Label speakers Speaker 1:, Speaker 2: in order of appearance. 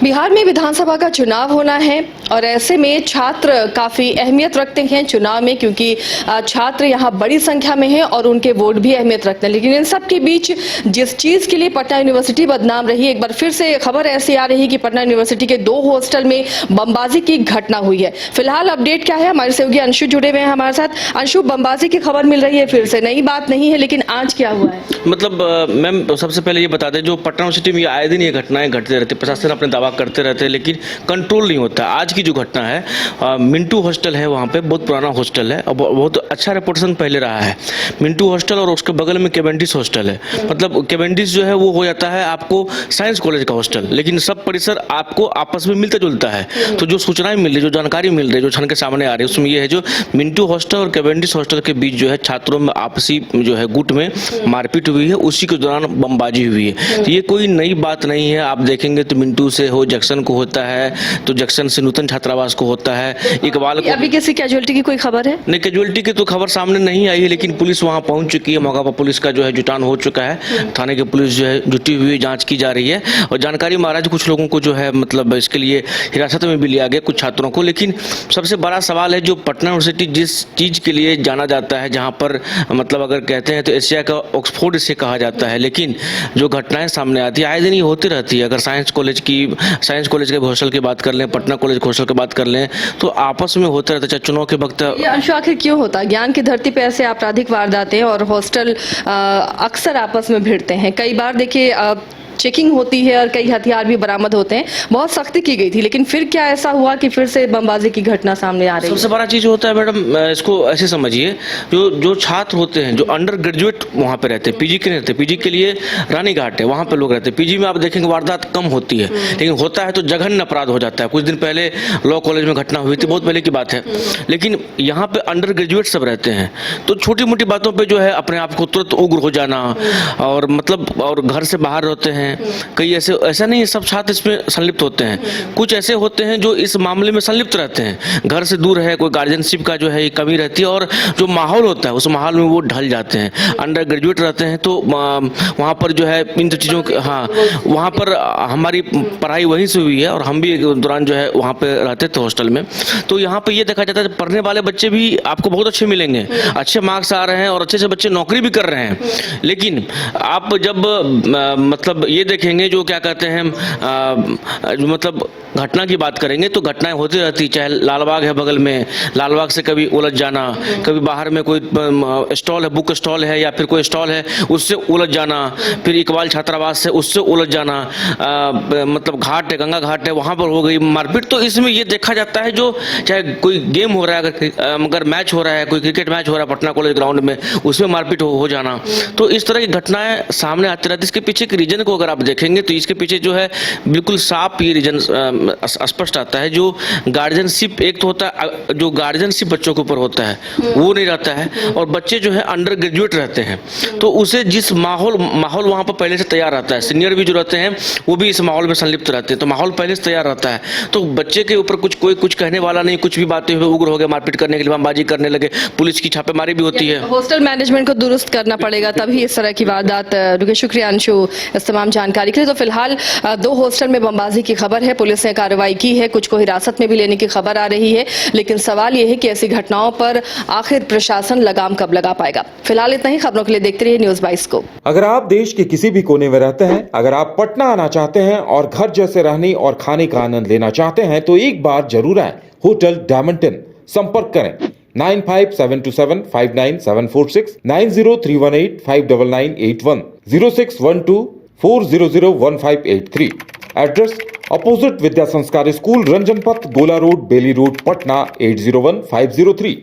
Speaker 1: बिहार में विधानसभा का चुनाव होना है और ऐसे में छात्र काफी अहमियत रखते हैं चुनाव में, क्योंकि छात्र यहाँ बड़ी संख्या में हैं और उनके वोट भी अहमियत रखते हैं। लेकिन इन सब के बीच जिस चीज के लिए पटना यूनिवर्सिटी बदनाम रही, एक बार फिर से खबर ऐसी आ रही कि पटना यूनिवर्सिटी के 2 हॉस्टल में बमबाजी की घटना हुई है। फिलहाल अपडेट क्या है, हमारे सहयोगी अंशु जुड़े हुए हैं हमारे साथ। अंशु, बमबाजी की खबर मिल रही है, फिर से नई बात नहीं है, लेकिन आज क्या हुआ है?
Speaker 2: मतलब मैम, सबसे पहले ये बता दें, जो पटना यूनिवर्सिटी में आए दिन ये घटनाएं घटते रहते, प्रशासन अपने दावा करते रहते हैं लेकिन कंट्रोल नहीं होता। आज की जो घटना है, मिंटू हॉस्टल है, वहाँ पे बहुत पुराना हॉस्टल है और बहुत अच्छा रेपुटेशन पहले रहा है मिंटू हॉस्टल, और उसके बगल में केवेंडिस हॉस्टल है। मतलब केवेंडिस जो है वो हो जाता है आपको साइंस कॉलेज का हॉस्टल, लेकिन सब परिसर आपको आपस में मिलता जुलता है। तो जो सूचनाएं मिल रही, जो जानकारी मिल रही, जो छन के सामने आ रही है, उसमें ये है जो मिंटू हॉस्टल और केवेंडिस हॉस्टल के बीच जो है छात्रों में आपसी जो है गुट में मारपीट हुई है, उसी के दौरान बमबाजी हुई है। तो ये कोई नई बात नहीं है। आप देखेंगे तो मिंटू से हो जंक्शन को होता है, तो जंक्शन से नूतन छात्रावास को होता है, इकबाल को।
Speaker 1: अभी किसी कैजुअलिटी की कोई खबर है?
Speaker 2: नहीं, कैजुअलिटी की तो खबर सामने नहीं आई है, लेकिन पुलिस वहां पहुंच चुकी है। मौका पर पुलिस का जो है जुटान हो चुका है, थाने की पुलिस जो है जुटी हुई जांच की जा रही है। और जानकारी महाराज कुछ लोगों को जो है मतलब इसके लिए हिरासत में भी लिया गया, कुछ छात्रों को। लेकिन सबसे बड़ा सवाल है, जो पटना यूनिवर्सिटी जिस चीज के लिए जाना जाता है, जहां पर मतलब अगर कहते हैं तो एशिया का ऑक्सफोर्ड इसे कहा जाता है, लेकिन जो घटनाएं सामने आती है आए दिन ये होती रहती है। अगर साइंस कॉलेज के हॉस्टल की बात कर लें, पटना कॉलेज हॉस्टल की बात कर लें, तो आपस में होते रहते, चाहे चुनाव के वक्त।
Speaker 1: अंशु, आखिर क्यों होता है? ज्ञान की धरती पे ऐसे आपराधिक वारदातें और हॉस्टल अक्सर आपस में भिड़ते हैं। कई बार देखिए चेकिंग होती है और कई हथियार भी बरामद होते हैं, बहुत सख्ती की गई थी, लेकिन फिर क्या ऐसा हुआ कि फिर से बमबाजी की घटना सामने आ रही है?
Speaker 2: सबसे बड़ा चीज होता है मैडम, इसको ऐसे समझिए, जो छात्र होते हैं, जो अंडर ग्रेजुएट वहाँ पे रहते हैं, पीजी के नहीं रहते। पीजी के लिए रानी घाट है, वहाँ पे लोग रहते हैं। पीजी में आप देखेंगे वारदात कम होती है, लेकिन होता है तो जघन्य अपराध हो जाता है। कुछ दिन पहले लॉ कॉलेज में घटना हुई थी, बहुत पहले की बात है। लेकिन यहाँ पे अंडर ग्रेजुएट सब रहते हैं, तो छोटी मोटी बातों पर जो है अपने आप को तुरंत उग्र हो जाना, और मतलब और घर से बाहर रहते हैं। कई ऐसा नहीं है सब छात्र इसमें संलिप्त होते हैं, कुछ ऐसे होते हैं जो इस मामले में संलिप्त रहते हैं, घर से दूर है, कोई गार्जियनशिप का जो है कमी रहती है, और जो माहौल होता है उस माहौल में वो ढल जाते हैं। अंडर ग्रेजुएट रहते हैं तो वहाँ पर जो है इन चीज़ों के, हाँ, वहाँ पर हमारी पढ़ाई वहीं से हुई है और हम भी एक दौरान जो है वहाँ पर रहते थे हॉस्टल में। तो यहाँ पर ये देखा जाता है पढ़ने वाले बच्चे भी आपको बहुत अच्छे मिलेंगे, अच्छे मार्क्स आ रहे हैं और अच्छे से बच्चे नौकरी भी कर रहे हैं। लेकिन आप जब मतलब ये देखेंगे, जो क्या कहते हैं जो मतलब घटना की बात करेंगे तो घटनाएं होती रहती, चाहे लालबाग है बगल में, लालबाग से कभी उलझ जाना, कभी बाहर में कोई स्टॉल है, बुक स्टॉल है या फिर कोई स्टॉल है उससे उलझ जाना, फिर इकबाल छात्रावास से उससे उलझ जाना, मतलब घाट है, गंगा घाट है, वहाँ पर हो गई मारपीट। तो इसमें ये देखा जाता है जो चाहे कोई गेम हो रहा है, अगर मैच हो रहा है, कोई क्रिकेट मैच हो रहा है पटना कॉलेज ग्राउंड में, उसमें मारपीट हो जाना। तो इस तरह की घटनाएं सामने आती रहती। इसके पीछे के रीजन को अगर आप देखेंगे तो इसके पीछे जो है बिल्कुल साफ ये रीजन स्पष्ट आता है। जो गार्जियनशिप एक तो होता है, जो गार्जियनशिप बच्चों के ऊपर होता है वो नहीं रहता है, और बच्चे जो है अंडर ग्रेजुएट रहते हैं, तो उसे जिस माहौल वहाँ पर पहले से तैयार रहता है, सीनियर भी जो रहते हैं वो भी इस माहौल में संलिप्त रहते हैं, तो माहौल पहले से तैयार रहता है। तो बच्चे के ऊपर कोई कुछ कहने वाला नहीं, कुछ भी बातें हुए उग्र हो गए, मारपीट करने के लिए बमबाजी करने लगे, पुलिस की छापेमारी भी होती है।
Speaker 1: हॉस्टल मैनेजमेंट को दुरुस्त करना पड़ेगा, तभी इस तरह की वारदात रुके। शुक्रिया अंशु इस तमाम जानकारी के लिए। तो फिलहाल 2 हॉस्टल में बमबाजी की खबर है, पुलिस ने कार्रवाई की है, कुछ को हिरासत में भी लेने की खबर आ रही है, लेकिन सवाल यह है कि ऐसी घटनाओं पर आखिर प्रशासन लगाम कब लगा पाएगा। फिलहाल इतना ही, खबरों के लिए देखते रहिए न्यूज़ 22 को।
Speaker 3: अगर आप देश के किसी भी कोने में रहते हैं, अगर आप पटना आना चाहते हैं और घर जैसे रहने और खाने का आनंद लेना चाहते हैं, तो एक बार जरूर आए होटल डायमंटन। संपर्क करें 9572759746, 9031859981, 0612400153। एड्रेस अपोजिट विद्या संस्कार स्कूल, रंजन पथ, गोला रोड, बेली रोड, पटना 801503।